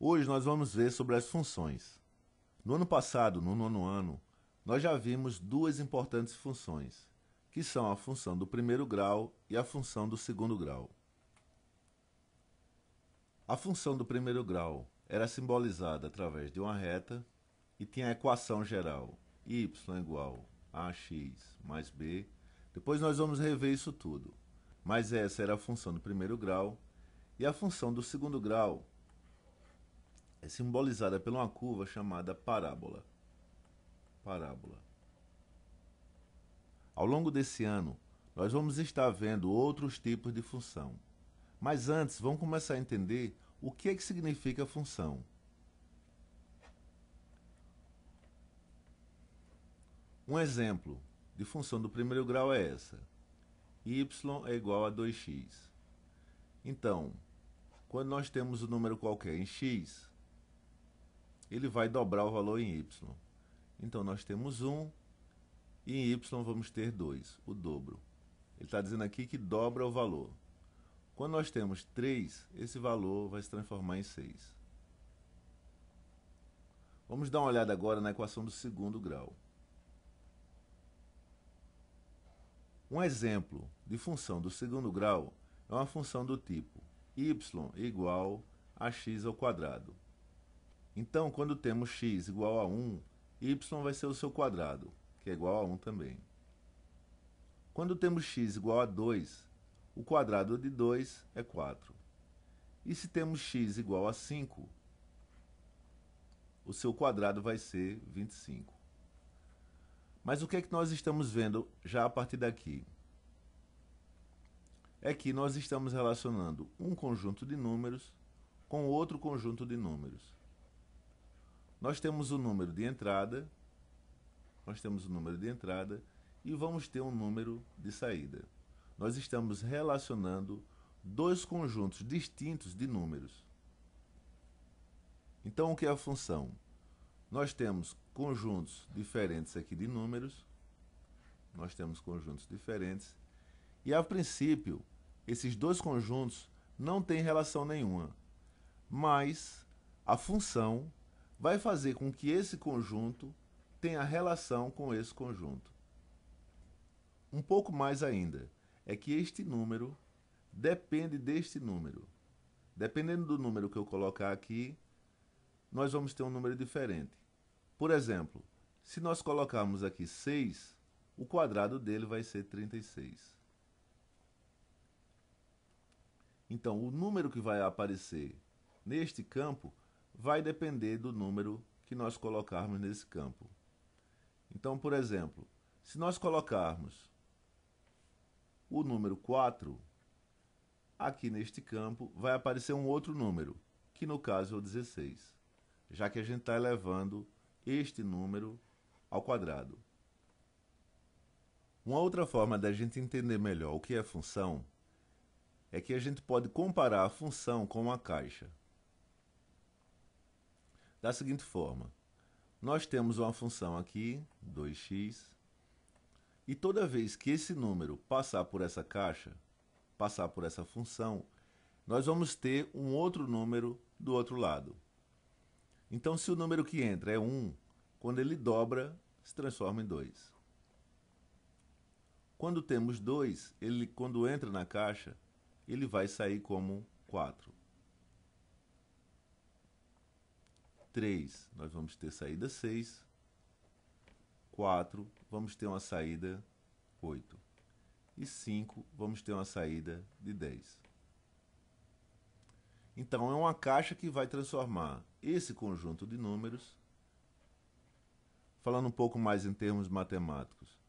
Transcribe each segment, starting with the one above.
Hoje nós vamos ver sobre as funções. No ano passado, no nono ano, nós já vimos duas importantes funções, que são a função do primeiro grau e a função do segundo grau. A função do primeiro grau era simbolizada através de uma reta e tinha a equação geral y igual a x mais b. Depois nós vamos rever isso tudo, mas essa era a função do primeiro grau. E a função do segundo grau é simbolizada por uma curva chamada parábola. Ao longo desse ano, nós vamos estar vendo outros tipos de função. Mas antes, vamos começar a entender o que é que significa função. Um exemplo de função do primeiro grau é essa. Y é igual a 2x. Então, quando nós temos um número qualquer em x, ele vai dobrar o valor em y. Então, nós temos 1 e em y vamos ter 2, o dobro. Ele está dizendo aqui que dobra o valor. Quando nós temos 3, esse valor vai se transformar em 6. Vamos dar uma olhada agora na equação do segundo grau. Um exemplo de função do segundo grau é uma função do tipo y igual a x ao quadrado. Então, quando temos x igual a 1, y vai ser o seu quadrado, que é igual a 1 também. Quando temos x igual a 2, o quadrado de 2 é 4. E se temos x igual a 5, o seu quadrado vai ser 25. Mas o que é que nós estamos vendo já a partir daqui? É que nós estamos relacionando um conjunto de números com outro conjunto de números. Nós temos o número de entrada, e vamos ter um número de saída. Nós estamos relacionando dois conjuntos distintos de números. Então, o que é a função? Nós temos conjuntos diferentes aqui de números, e a princípio, esses dois conjuntos não têm relação nenhuma, mas a função vai fazer com que esse conjunto tenha relação com esse conjunto. Um pouco mais ainda, é que este número depende deste número. Dependendo do número que eu colocar aqui, nós vamos ter um número diferente. Por exemplo, se nós colocarmos aqui 6, o quadrado dele vai ser 36. Então, o número que vai aparecer neste campo vai depender do número que nós colocarmos nesse campo. Então, por exemplo, se nós colocarmos o número 4, aqui neste campo vai aparecer um outro número, que no caso é o 16, já que a gente está elevando este número ao quadrado. Uma outra forma da gente entender melhor o que é função é que a gente pode comparar a função com uma caixa. Da seguinte forma, nós temos uma função aqui, 2x, e toda vez que esse número passar por essa caixa, passar por essa função, nós vamos ter um outro número do outro lado. Então, se o número que entra é 1, quando ele dobra, se transforma em 2. Quando temos 2, quando entra na caixa, ele vai sair como 4. 3, nós vamos ter saída 6. 4, vamos ter uma saída 8. E 5, vamos ter uma saída de 10. Então, é uma caixa que vai transformar esse conjunto de números, falando um pouco mais em termos matemáticos,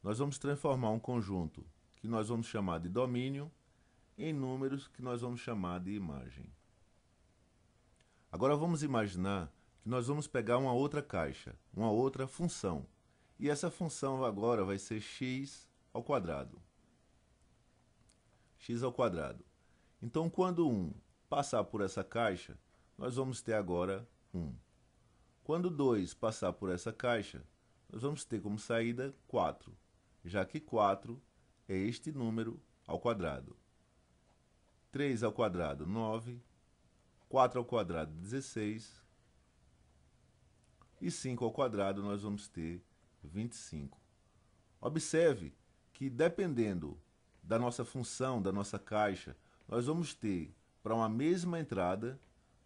nós vamos transformar um conjunto que nós vamos chamar de domínio em números que nós vamos chamar de imagem. Agora vamos imaginar que nós vamos pegar uma outra caixa, uma outra função. E essa função agora vai ser x ao quadrado. X ao quadrado. Então, quando 1 passar por essa caixa, nós vamos ter agora 1. Quando 2 passar por essa caixa, nós vamos ter como saída 4, já que 4 é este número ao quadrado. 3 ao quadrado, 9. 4 ao quadrado, 16. E 5 ao quadrado nós vamos ter 25. Observe que dependendo da nossa função, da nossa caixa, nós vamos ter para uma mesma entrada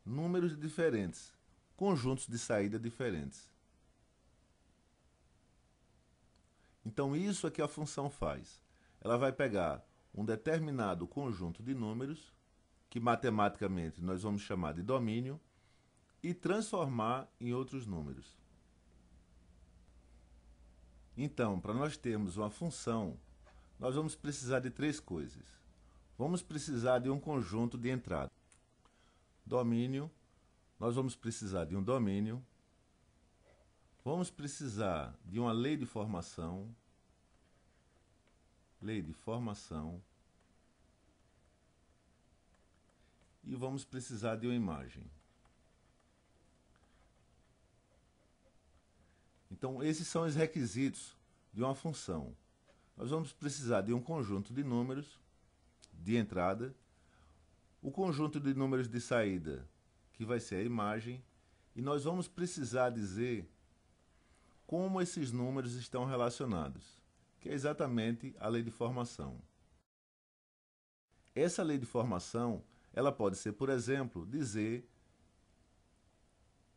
números diferentes, conjuntos de saída diferentes. Então isso é que a função faz. Ela vai pegar um determinado conjunto de números, que matematicamente nós vamos chamar de domínio, e transformar em outros números. Então, para nós termos uma função, nós vamos precisar de três coisas. Vamos precisar de um conjunto de entrada. Domínio, nós vamos precisar de um domínio. Vamos precisar de uma lei de formação. Lei de formação. E vamos precisar de uma imagem. Então, esses são os requisitos de uma função. Nós vamos precisar de um conjunto de números de entrada, o conjunto de números de saída, que vai ser a imagem, e nós vamos precisar dizer como esses números estão relacionados, que é exatamente a lei de formação. Essa lei de formação, ela pode ser, por exemplo, dizer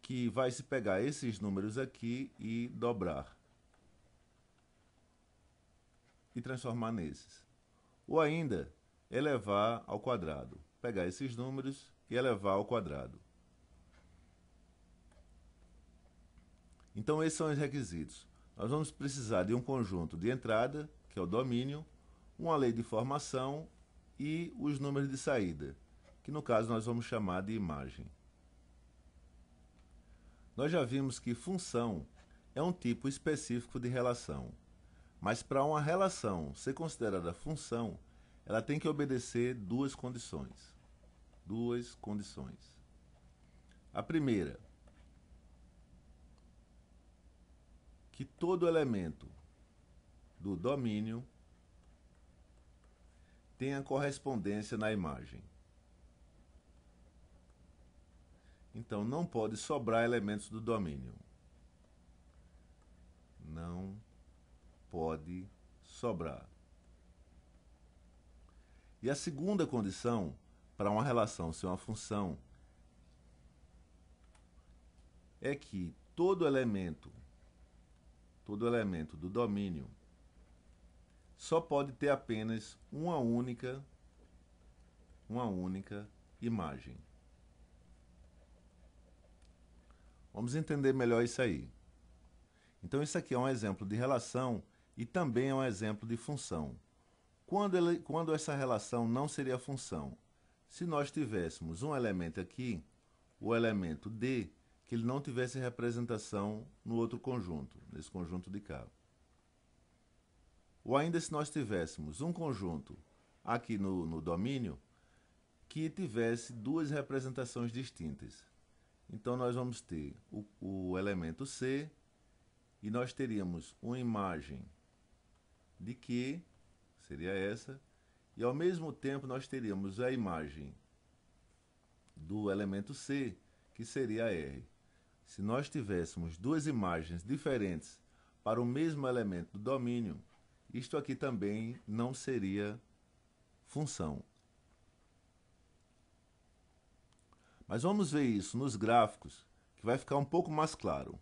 que vai se pegar esses números aqui e dobrar e transformar nesses. Ou ainda, elevar ao quadrado. Pegar esses números e elevar ao quadrado. Então esses são os requisitos. Nós vamos precisar de um conjunto de entrada, que é o domínio, uma lei de formação e os números de saída, que no caso nós vamos chamar de imagem. Nós já vimos que função é um tipo específico de relação, mas para uma relação ser considerada função, ela tem que obedecer duas condições. Duas condições. A primeira, que todo elemento do domínio tenha correspondência na imagem. Então, não pode sobrar elementos do domínio. Não pode sobrar. E a segunda condição, para uma relação ser uma função, é que todo elemento do domínio só pode ter apenas uma única imagem. Vamos entender melhor isso aí. Então isso aqui é um exemplo de relação e também é um exemplo de função. Quando essa relação não seria função? Se nós tivéssemos um elemento aqui, o elemento D, que ele não tivesse representação no outro conjunto, nesse conjunto de cá. Ou ainda se nós tivéssemos um conjunto aqui no domínio que tivesse duas representações distintas. Então nós vamos ter o elemento C e nós teríamos uma imagem de Q, seria essa, e ao mesmo tempo nós teríamos a imagem do elemento C, que seria R. Se nós tivéssemos duas imagens diferentes para o mesmo elemento do domínio, isto aqui também não seria função. Mas vamos ver isso nos gráficos, que vai ficar um pouco mais claro.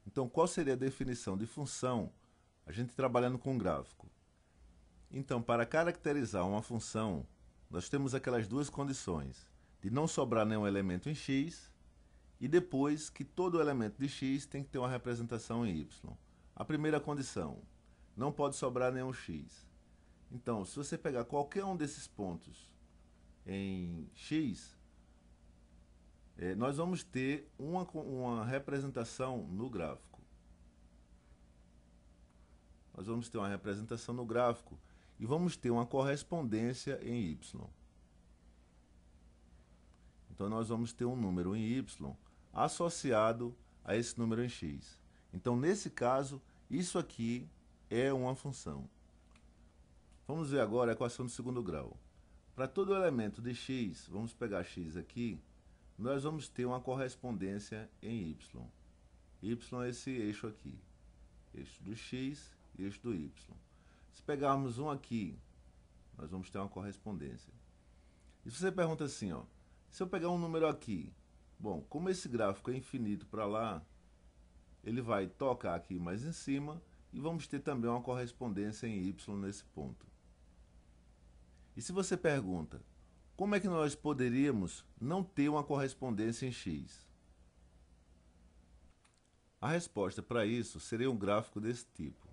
Então, qual seria a definição de função, a gente trabalhando com gráfico? Então, para caracterizar uma função, nós temos aquelas duas condições, de não sobrar nenhum elemento em x, e depois que todo elemento de x tem que ter uma representação em y. A primeira condição, não pode sobrar nenhum x. Então, se você pegar qualquer um desses pontos em x, nós vamos ter uma representação no gráfico. Nós vamos ter uma representação no gráfico e vamos ter uma correspondência em y. Então nós vamos ter um número em y associado a esse número em x. Então nesse caso, isso aqui é uma função. Vamos ver agora a equação do segundo grau. Para todo elemento de x, vamos pegar x aqui, nós vamos ter uma correspondência em y. Y é esse eixo aqui, eixo do x e eixo do y. Se pegarmos um aqui, nós vamos ter uma correspondência. E se você pergunta assim, ó, se eu pegar um número aqui, bom, como esse gráfico é infinito para lá, ele vai tocar aqui mais em cima e vamos ter também uma correspondência em y nesse ponto. E se você pergunta, como é que nós poderíamos não ter uma correspondência em x? A resposta para isso seria um gráfico desse tipo.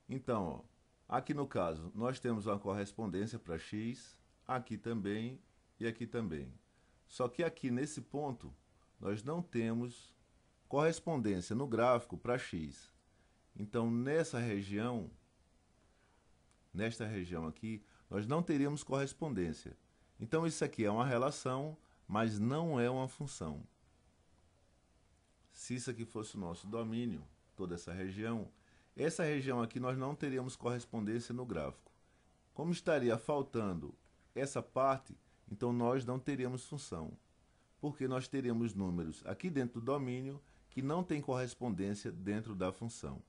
Então, ó, aqui no caso, nós temos uma correspondência para x, aqui também e aqui também. Só que aqui nesse ponto, nós não temos correspondência no gráfico para x. Então, nesta região aqui, nós não teríamos correspondência. Então, isso aqui é uma relação, mas não é uma função. Se isso aqui fosse o nosso domínio, toda essa região aqui nós não teríamos correspondência no gráfico. Como estaria faltando essa parte, então nós não teríamos função, porque nós teríamos números aqui dentro do domínio que não tem correspondência dentro da função.